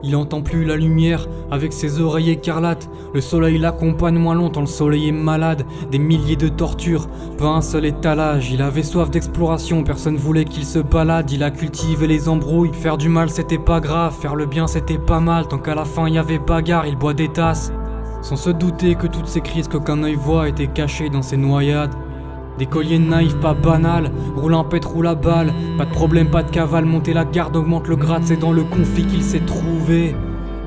Il entend plus la lumière avec ses oreilles écarlates. Le soleil l'accompagne moins longtemps, le soleil est malade. Des milliers de tortures, pas un seul étalage. Il avait soif d'exploration, personne voulait qu'il se balade. Il a cultivé les embrouilles, faire du mal c'était pas grave, faire le bien c'était pas mal. Tant qu'à la fin y avait bagarre, il boit des tasses, sans se douter que toutes ces crises qu'aucun œil voit étaient cachées dans ses noyades. Des colliers naïfs pas banals, roule un pète, roule à balle. Pas de problème, pas de cavale, monter la garde, augmente le grade. C'est dans le conflit qu'il s'est trouvé.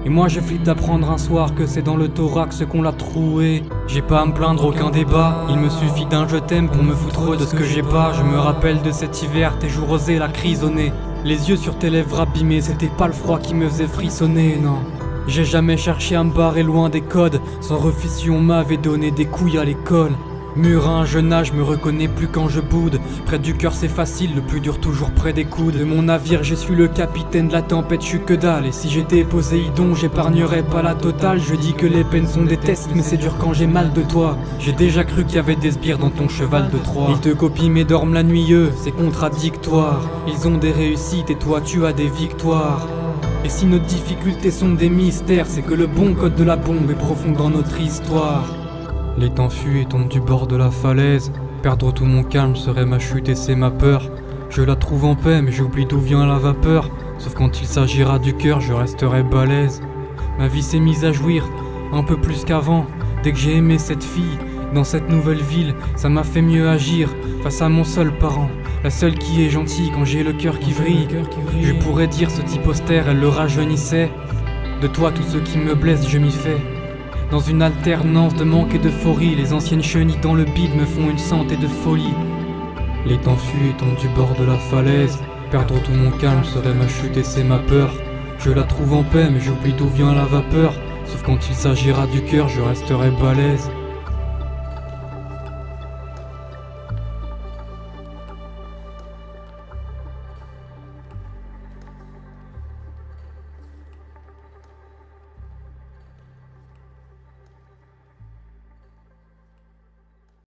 Et moi je flippe d'apprendre un soir que c'est dans le thorax qu'on l'a troué. J'ai pas à me plaindre, aucun débat. Il me suffit d'un je t'aime pour me foutre de ce que j'ai pas. Je me rappelle de cet hiver, tes jours osés, la crise au nez. Les yeux sur tes lèvres abîmées, c'était pas le froid qui me faisait frissonner, non. J'ai jamais cherché à me barrer loin des codes. Sans refus si on m'avait donné des couilles à l'école. Mûr à un jeune âge, me reconnais plus quand je boude. Près du cœur c'est facile, le plus dur toujours près des coudes. De mon navire je suis le capitaine de la tempête, je suis que dalle. Et si j'étais Poséidon, j'épargnerais pas la totale. Je dis que les peines sont des tests, mais c'est dur quand j'ai mal de toi. J'ai déjà cru qu'il y avait des sbires dans ton cheval de Troie. Ils te copient mais dorment la nuit, eux, c'est contradictoire. Ils ont des réussites et toi tu as des victoires. Et si nos difficultés sont des mystères, c'est que le bon code de la bombe est profond dans notre histoire. Les temps fuient et tombent du bord de la falaise. Perdre tout mon calme serait ma chute et c'est ma peur. Je la trouve en paix mais j'oublie d'où vient la vapeur. Sauf quand il s'agira du cœur, je resterai balèze. Ma vie s'est mise à jouir, un peu plus qu'avant. Dès que j'ai aimé cette fille, dans cette nouvelle ville, ça m'a fait mieux agir face à mon seul parent. La seule qui est gentille quand j'ai le cœur qui vrille. Je pourrais dire ce type austère, elle le rajeunissait. De toi tout ce qui me blesse, je m'y fais. Dans une alternance de manque et d'euphorie, les anciennes chenilles dans le bide me font une santé de folie. Les temps fuient et tombent du bord de la falaise. Perdre tout mon calme serait ma chute et c'est ma peur. Je la trouve en paix mais j'oublie d'où vient la vapeur. Sauf quand il s'agira du cœur, je resterai balèze.